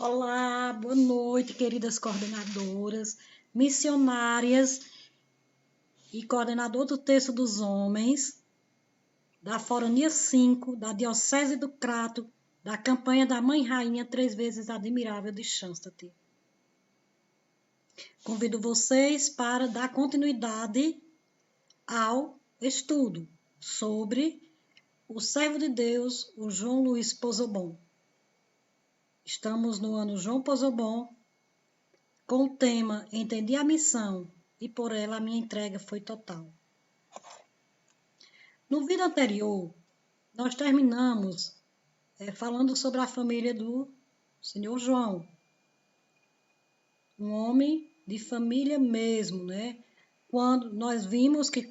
Olá, boa noite, queridas coordenadoras, missionárias e coordenador do Terço dos Homens, da Forania 5, da Diocese do Crato, da campanha da Mãe Rainha 3 vezes Admirável de Schanstatt. Convido vocês para dar continuidade ao estudo sobre o servo de Deus, o João Luiz Pozobon. Estamos no ano João Pozobon, com o tema Entendi a Missão e por ela a minha entrega foi total. No vídeo anterior, nós terminamos falando sobre a família do Senhor João. Um homem de família mesmo, né? Quando nós vimos que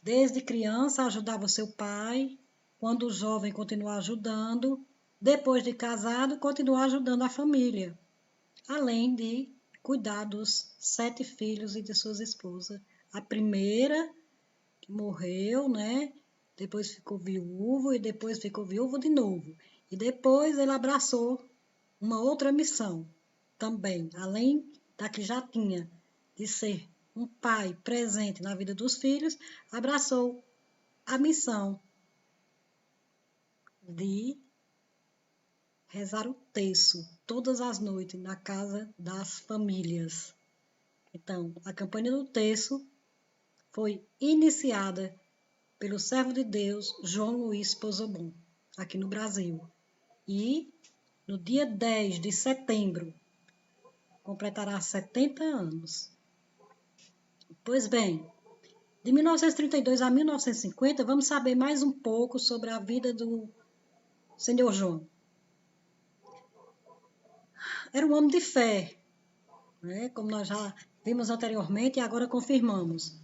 desde criança ajudava seu pai, quando jovem continuou ajudando, depois de casado continuou ajudando a família, além de cuidar dos 7 filhos e de suas esposas. A primeira que morreu, né? Depois ficou viúvo e depois ficou viúvo de novo. E depois ele abraçou uma outra missão também, além da que já tinha de ser um pai presente na vida dos filhos, abraçou a missão de rezar o terço todas as noites na casa das famílias. Então, a campanha do terço foi iniciada pelo servo de Deus João Luiz Pozobon, aqui no Brasil. E no dia 10 de setembro, completará 70 anos. Pois bem, de 1932 a 1950, vamos saber mais um pouco sobre a vida do Senhor João. Era um homem de fé, né? Como nós já vimos anteriormente e agora confirmamos.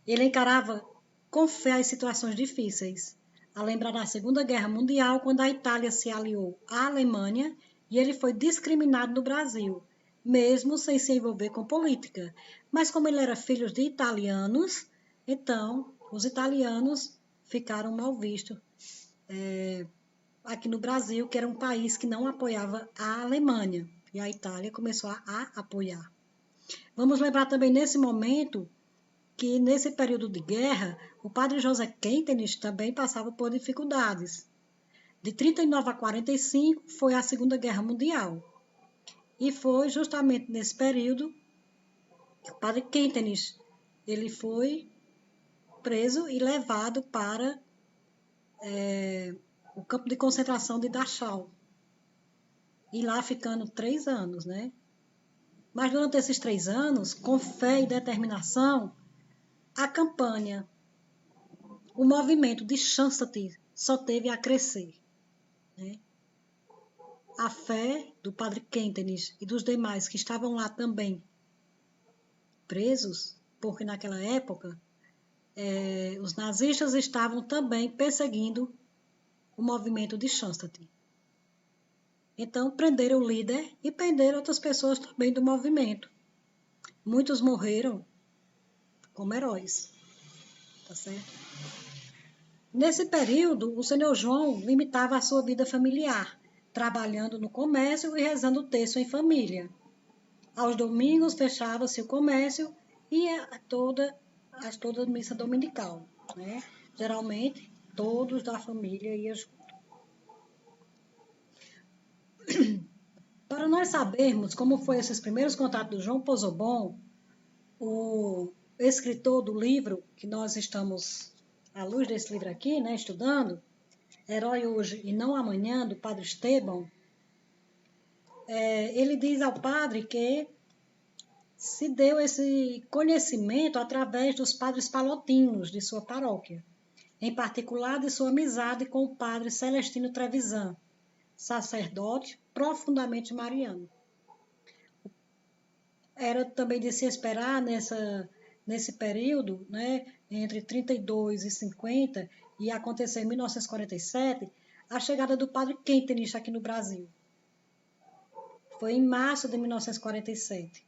Ele encarava com fé as situações difíceis, a lembrar da Segunda Guerra Mundial, quando a Itália se aliou à Alemanha e ele foi discriminado no Brasil, mesmo sem se envolver com política. Mas como ele era filho de italianos, então os italianos ficaram mal vistos aqui no Brasil, que era um país que não apoiava a Alemanha, e a Itália começou a apoiar. Vamos lembrar também nesse momento que nesse período de guerra, o padre José Quentenich também passava por dificuldades. De 39 a 45 foi a Segunda Guerra Mundial. E foi justamente nesse período que o padre Quentenich ele foi preso e levado para o campo de concentração de Dachau. E lá ficando 3 anos, né? Mas durante esses 3 anos, com fé e determinação, a campanha, o movimento de Schanstatt só teve a crescer, né? A fé do padre Quentenich e dos demais que estavam lá também presos, porque naquela época os nazistas estavam também perseguindo o movimento de Schanstatt. Então prenderam o líder e prenderam outras pessoas também do movimento. Muitos morreram como heróis, tá certo? Nesse período, o Senhor João limitava a sua vida familiar, trabalhando no comércio e rezando o terço em família. Aos domingos fechava-se o comércio e toda missa dominical, né? Geralmente, todos da família iam junto. Para nós sabermos como foi esses primeiros contatos do João Pozobon, o escritor do livro que nós estamos à luz desse livro aqui, né, estudando, Herói Hoje e Não Amanhã, do padre Estevão, ele diz ao padre que se deu esse conhecimento através dos padres palotinos de sua paróquia, em particular de sua amizade com o padre Celestino Trevisan, sacerdote profundamente mariano. Era também de se esperar nesse período, né, entre 32 e 50, e aconteceu em 1947, a chegada do padre Quentenich aqui no Brasil. Foi em março de 1947.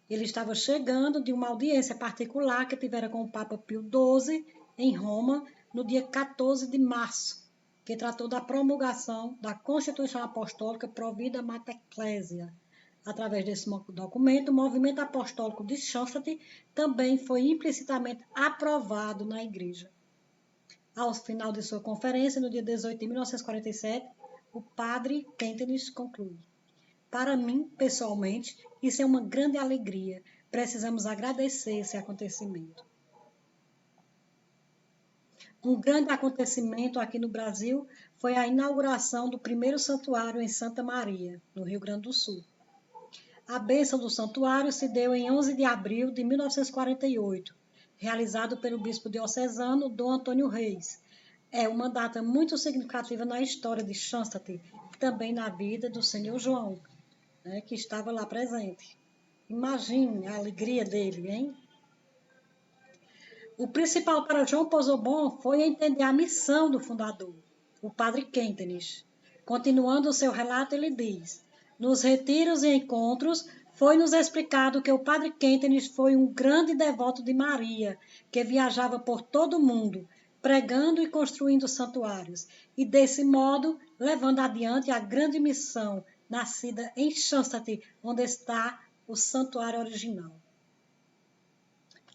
Ele estava chegando de uma audiência particular que tivera com o Papa Pio XII, em Roma, no dia 14 de março que tratou da promulgação da Constituição Apostólica Provida Mater Ecclesia. Através desse documento, o movimento apostólico de Schanstatt também foi implicitamente aprovado na Igreja. Ao final de sua conferência, no dia 18 de 1947, o padre Kentenich conclui: para mim, pessoalmente, isso é uma grande alegria. Precisamos agradecer esse acontecimento. Um grande acontecimento aqui no Brasil foi a inauguração do primeiro santuário em Santa Maria, no Rio Grande do Sul. A bênção do santuário se deu em 11 de abril de 1948, realizado pelo bispo diocesano Dom Antônio Reis. É uma data muito significativa na história de Schanstatt e também na vida do Senhor João, né, que estava lá presente. Imagine a alegria dele, hein? O principal para João Posobon foi entender a missão do fundador, o padre Kentenich. Continuando o seu relato, ele diz: nos retiros e encontros, foi-nos explicado que o padre Kentenich foi um grande devoto de Maria, que viajava por todo o mundo, pregando e construindo santuários, e desse modo levando adiante a grande missão nascida em Schanstatt, onde está o santuário original.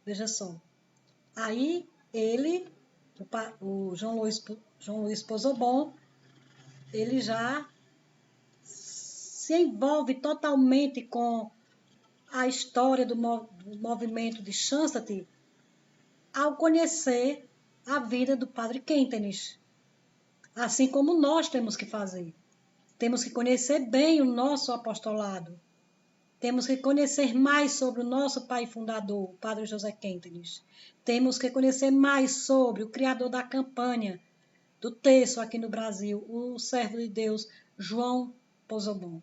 Veja só. Aí ele, o João Luiz Posobon, ele já se envolve totalmente com a história do movimento de Schanstatt ao conhecer a vida do padre Kentenich. Assim como nós temos que fazer. Temos que conhecer bem o nosso apostolado. Temos que conhecer mais sobre o nosso pai fundador, o padre José Kentenich. Temos que conhecer mais sobre o criador da campanha do terço aqui no Brasil, o servo de Deus, João Posobon.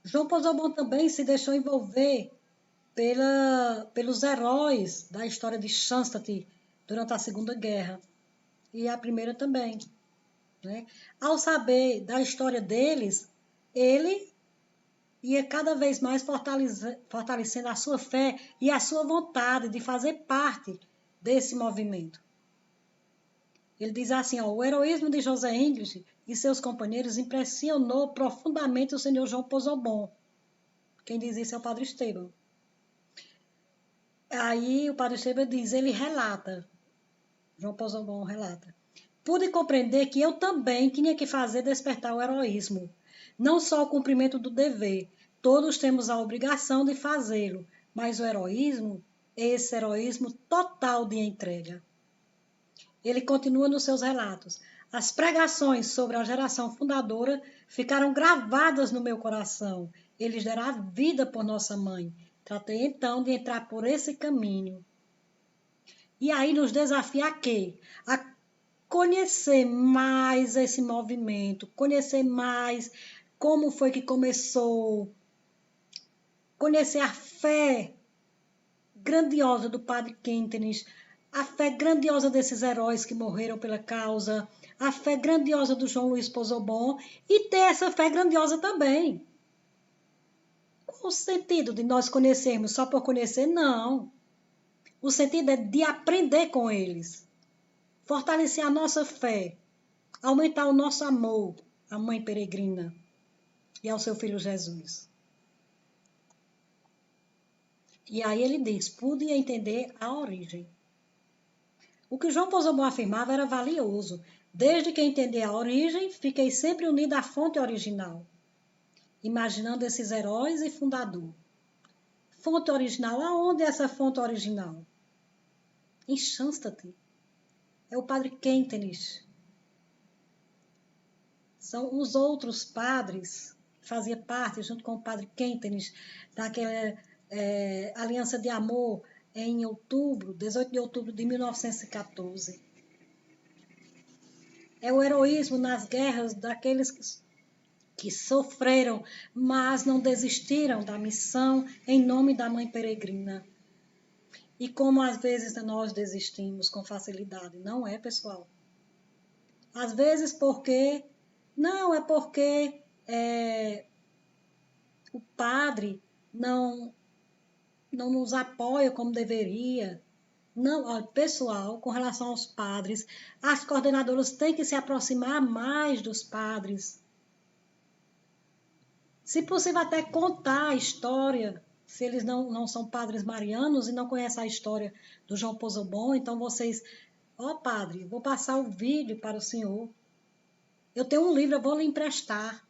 João Posobon também se deixou envolver pelos heróis da história de Schanstatt durante a Segunda Guerra e a Primeira também. Né? Ao saber da história deles, ele ia cada vez mais fortalecendo a sua fé e a sua vontade de fazer parte desse movimento. Ele diz assim, ó, o heroísmo de José English e seus companheiros impressionou profundamente o senhor João Posobon. Quem diz isso é o padre Esteban. Aí o padre Esteban diz, ele relata, João Posobon relata, pude compreender que eu também tinha que fazer despertar o heroísmo, não só o cumprimento do dever, todos temos a obrigação de fazê-lo, mas o heroísmo é esse heroísmo total de entrega. Ele continua nos seus relatos. As pregações sobre a geração fundadora ficaram gravadas no meu coração. Eles deram a vida por nossa mãe. Tratei então de entrar por esse caminho. E aí nos desafia a quê? A conhecer mais esse movimento, conhecer mais como foi que começou, conhecer a fé grandiosa do padre Kentenich, a fé grandiosa desses heróis que morreram pela causa, a fé grandiosa do João Luiz Posobon e ter essa fé grandiosa também. Qual o sentido de nós conhecermos só por conhecer? Não. O sentido é de aprender com eles, fortalecer a nossa fé, aumentar o nosso amor à Mãe Peregrina e ao seu Filho Jesus. E aí ele diz, pude entender a origem. O que João Posobon afirmava era valioso. Desde que entendi a origem, fiquei sempre unido à fonte original, imaginando esses heróis e fundador. Fonte original, aonde é essa fonte original? Em Schanstatt. É o padre Kentenich. São os outros padres, fazia parte, junto com o padre Kentenich, daquela aliança de amor em outubro, 18 de outubro de 1914. É o heroísmo nas guerras daqueles que sofreram, mas não desistiram da missão em nome da Mãe Peregrina. E como às vezes nós desistimos com facilidade, não é, pessoal? Às vezes porque o padre não nos apoia como deveria, Não, olha, pessoal, com relação aos padres, as coordenadoras têm que se aproximar mais dos padres. Se possível, até contar a história. Se eles não são padres marianos e não conhecem a história do João Pozobon, então vocês, ó padre, vou passar o vídeo para o senhor. Eu tenho um livro, eu vou lhe emprestar.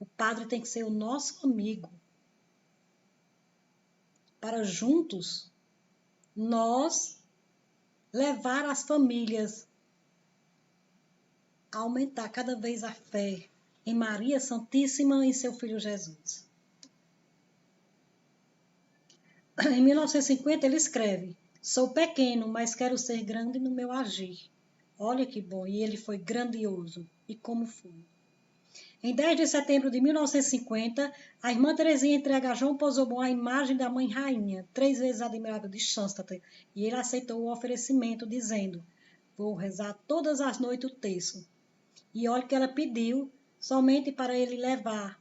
O padre tem que ser o nosso amigo. Para juntos nós levar as famílias a aumentar cada vez a fé em Maria Santíssima e em seu Filho Jesus. Em 1950 ele escreve: sou pequeno, mas quero ser grande no meu agir. Olha que bom, e ele foi grandioso. E como foi? Em 10 de setembro de 1950, a irmã Teresinha entrega a João Pozobon a imagem da Mãe Rainha, 3 vezes admirável de Schanstatt, e ele aceitou o oferecimento, dizendo: vou rezar todas as noites o terço. E olha que ela pediu somente para ele levar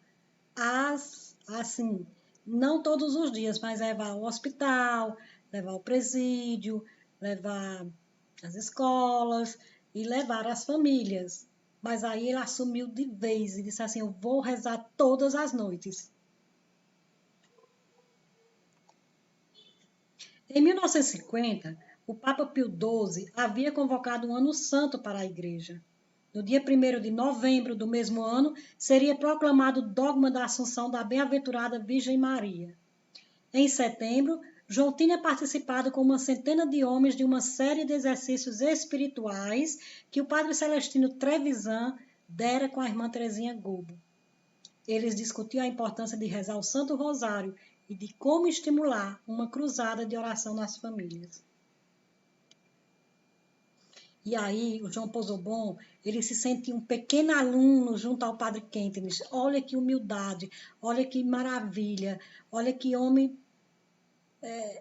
assim, não todos os dias, mas levar ao hospital, levar ao presídio, levar às escolas e levar às famílias. Mas aí ele assumiu de vez e disse assim: eu vou rezar todas as noites. Em 1950, o Papa Pio XII havia convocado um ano santo para a Igreja. No dia 1º de novembro do mesmo ano, seria proclamado o dogma da Assunção da Bem-aventurada Virgem Maria. Em setembro, João tinha participado com uma centena de homens de uma série de exercícios espirituais que o padre Celestino Trevisan dera com a irmã Teresinha Gobo. Eles discutiam a importância de rezar o Santo Rosário e de como estimular uma cruzada de oração nas famílias. E aí, o João Pozobon, ele se sentia um pequeno aluno junto ao Padre Quentin. Olha que humildade, olha que maravilha, olha que homem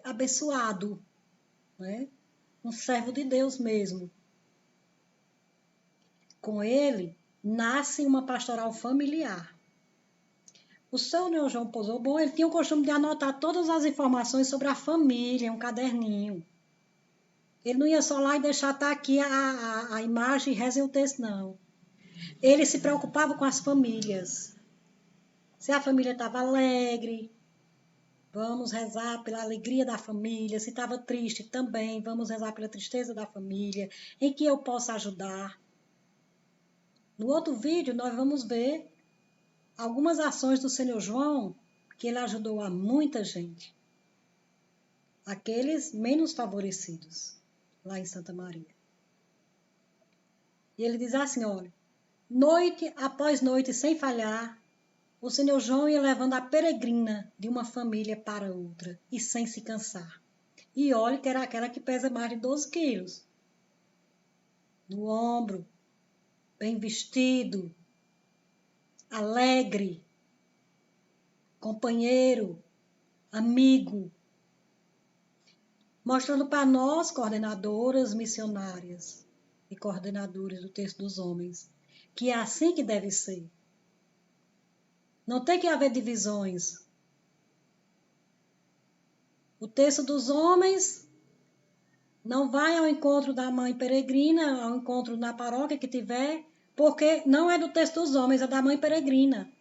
abençoado, né? Um servo de Deus mesmo. Com ele, nasce uma pastoral familiar. O Sr. João Pozobon, ele tinha o costume de anotar todas as informações sobre a família em um caderninho. Ele não ia só lá e deixar estar aqui a imagem e reza o texto, não. Ele se preocupava com as famílias. Se a família estava alegre, vamos rezar pela alegria da família. Se estava triste, também vamos rezar pela tristeza da família. Em que eu possa ajudar. No outro vídeo, nós vamos ver algumas ações do Senhor João que ele ajudou a muita gente. Aqueles menos favorecidos, lá em Santa Maria. E ele diz assim, olha, noite após noite, sem falhar, o Senhor João ia levando a peregrina de uma família para outra, e sem se cansar. E olha que era aquela que pesa mais de 12 quilos. No ombro, bem vestido, alegre, companheiro, amigo, mostrando para nós, coordenadoras missionárias e coordenadores do Texto dos Homens, que é assim que deve ser. Não tem que haver divisões. O Texto dos Homens não vai ao encontro da mãe peregrina, ao encontro na paróquia que tiver, porque não é do Texto dos Homens, é da mãe peregrina.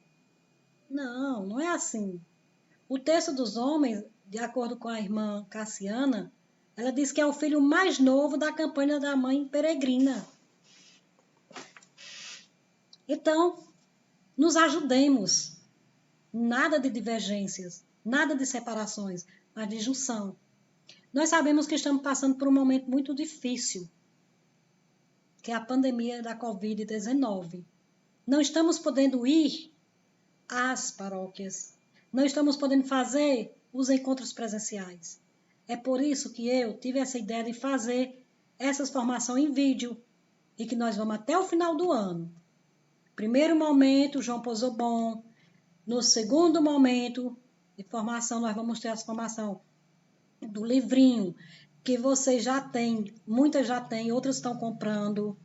Não, não é assim. O Texto dos Homens, de acordo com a irmã Cassiana, ela diz que é o filho mais novo da campanha da mãe peregrina. Então, nos ajudemos. Nada de divergências, nada de separações, mas de junção. Nós sabemos que estamos passando por um momento muito difícil, que é a pandemia da Covid-19. Não estamos podendo ir às paróquias, não estamos podendo fazer os encontros presenciais. É por isso que eu tive essa ideia de fazer essas formações em vídeo e que nós vamos até o final do ano. Primeiro momento, João Pozobon. No segundo momento de formação, nós vamos ter a formação do livrinho, que vocês já têm, muitas já têm, outras estão comprando,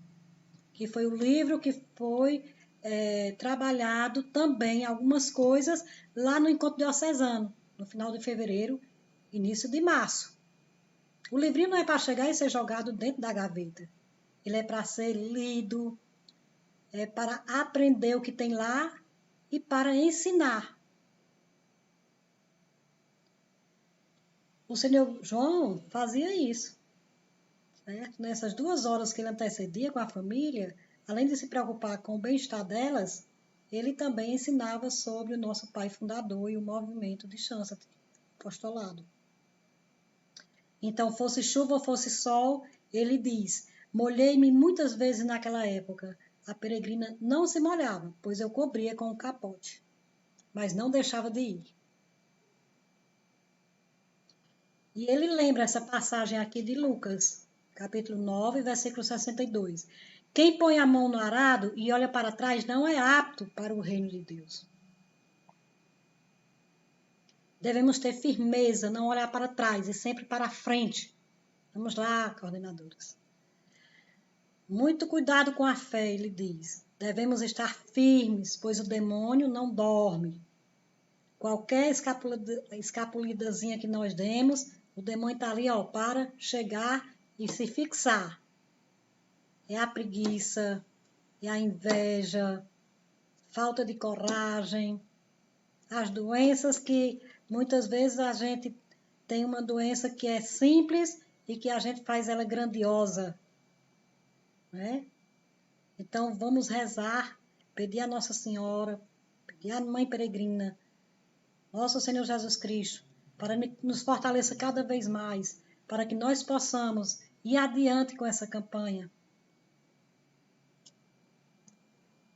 que foi o livro que foi trabalhado também algumas coisas lá no Encontro Diocesano, no final de fevereiro, início de março. O livrinho não é para chegar e ser jogado dentro da gaveta. Ele é para ser lido, é para aprender o que tem lá e para ensinar. O Senhor João fazia isso, certo? Nessas 2 horas que ele antecedia com a família, além de se preocupar com o bem-estar delas, ele também ensinava sobre o nosso pai fundador e o movimento de Chansat, apostolado. Então, fosse chuva ou fosse sol, ele diz: molhei-me muitas vezes naquela época. A peregrina não se molhava, pois eu cobria com o capote, mas não deixava de ir. E ele lembra essa passagem aqui de Lucas, capítulo 9, versículo 62. Quem põe a mão no arado e olha para trás não é apto para o reino de Deus. Devemos ter firmeza, não olhar para trás e sempre para frente. Vamos lá, coordenadoras. Muito cuidado com a fé, ele diz. Devemos estar firmes, pois o demônio não dorme. Qualquer escapulidazinha que nós demos, o demônio está ali, ó, para chegar e se fixar. É a preguiça, é a inveja, falta de coragem, as doenças que muitas vezes a gente tem uma doença que é simples e que a gente faz ela grandiosa, né? Então vamos rezar, pedir a Nossa Senhora, pedir a Mãe Peregrina, nosso Senhor Jesus Cristo, para que nos fortaleça cada vez mais, para que nós possamos ir adiante com essa campanha.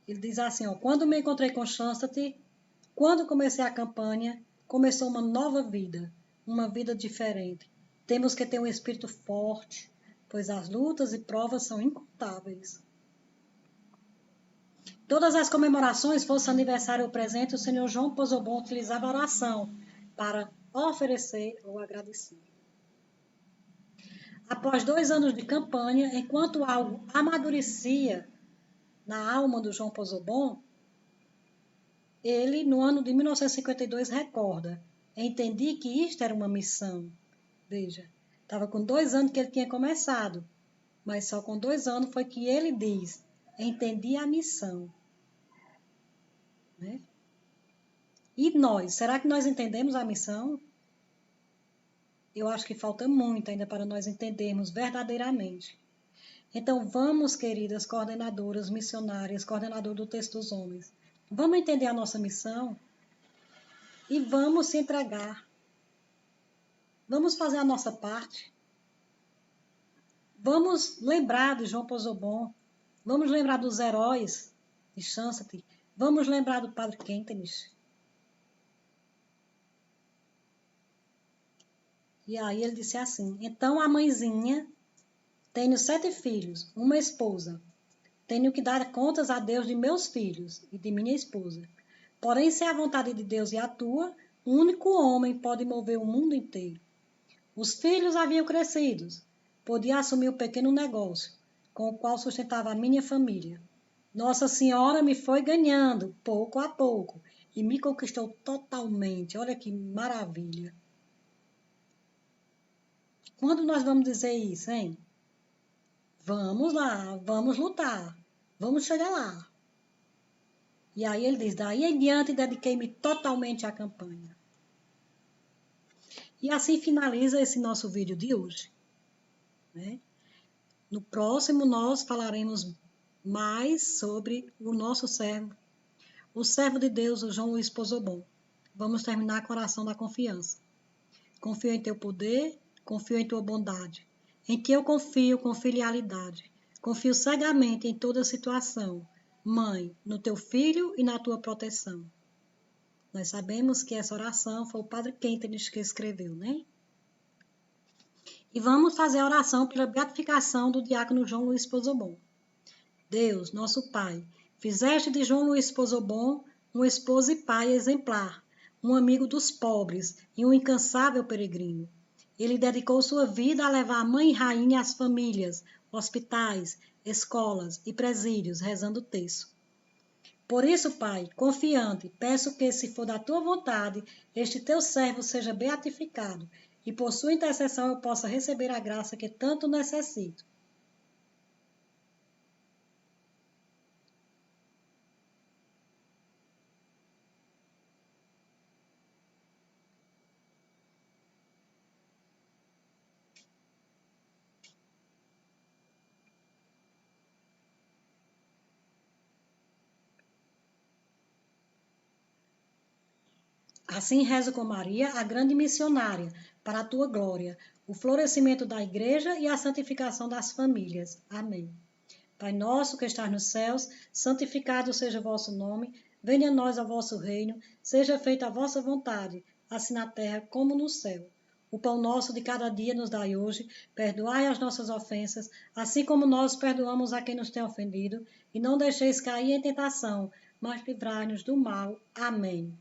Ele diz assim, ó, quando me encontrei com Chanstat, quando comecei a campanha, começou uma nova vida, uma vida diferente. Temos que ter um espírito forte, pois as lutas e provas são incontáveis. Todas as comemorações, fosse aniversário ou presente, o Senhor João Pozobon utilizava a oração para oferecer ou agradecer. Após 2 anos de campanha, enquanto algo amadurecia na alma do João Pozobon, ele, no ano de 1952, recorda: entendi que isto era uma missão. Veja, estava com 2 anos que ele tinha começado, mas só com 2 anos foi que ele diz: entendi a missão. Né? E nós, será que nós entendemos a missão? Eu acho que falta muito ainda para nós entendermos verdadeiramente. Então vamos, queridas coordenadoras, missionárias, coordenador do Texto dos Homens, vamos entender a nossa missão e vamos se entregar. Vamos fazer a nossa parte. Vamos lembrar de João Pozobon. Vamos lembrar dos heróis de Chansat. Vamos lembrar do Padre Kentenich. E aí ele disse assim: então a mãezinha, tenho 7 filhos, uma esposa. Tenho que dar contas a Deus de meus filhos e de minha esposa. Porém, se é a vontade de Deus e a tua, um único homem pode mover o mundo inteiro. Os filhos haviam crescido. Podia assumir o pequeno negócio, com o qual sustentava a minha família. Nossa Senhora me foi ganhando, pouco a pouco, e me conquistou totalmente. Olha que maravilha. Quando nós vamos dizer isso, hein? Vamos lá, vamos lutar, vamos chegar lá. E aí ele diz, daí em diante dediquei-me totalmente à campanha. E assim finaliza esse nosso vídeo de hoje. Né? No próximo nós falaremos mais sobre o nosso servo, o servo de Deus, o João Luiz Pozobon. Vamos terminar com a oração da confiança. Confio em teu poder, confio em tua bondade. Em ti eu confio com filialidade. Confio cegamente em toda situação. Mãe, no teu filho e na tua proteção. Nós sabemos que essa oração foi o Padre Kentenich que escreveu, né? E vamos fazer a oração pela beatificação do diácono João Luiz Pozobon. Deus, nosso Pai, fizeste de João Luiz Pozobon um esposo e pai exemplar, um amigo dos pobres e um incansável peregrino. Ele dedicou sua vida a levar a mãe e rainha às famílias, hospitais, escolas e presídios, rezando o terço. Por isso, Pai, confiante, peço que, se for da tua vontade, este teu servo seja beatificado e por sua intercessão eu possa receber a graça que tanto necessito. Assim rezo com Maria, a grande missionária, para a tua glória, o florescimento da igreja e a santificação das famílias. Amém. Pai nosso que estás nos céus, santificado seja o vosso nome, venha a nós o vosso reino, seja feita a vossa vontade, assim na terra como no céu. O pão nosso de cada dia nos dai hoje, perdoai as nossas ofensas, assim como nós perdoamos a quem nos tem ofendido, e não deixeis cair em tentação, mas livrai-nos do mal. Amém.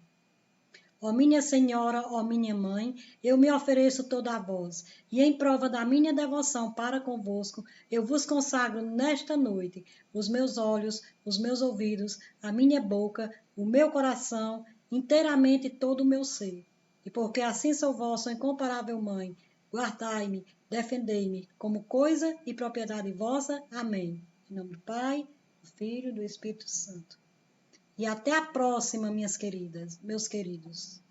Ó minha Senhora, ó minha Mãe, eu me ofereço toda a vós, e em prova da minha devoção para convosco, eu vos consagro nesta noite os meus olhos, os meus ouvidos, a minha boca, o meu coração, inteiramente todo o meu ser. E porque assim sou vossa incomparável Mãe, guardai-me, defendei-me como coisa e propriedade vossa. Amém. Em nome do Pai, do Filho e do Espírito Santo. E até a próxima, minhas queridas, meus queridos.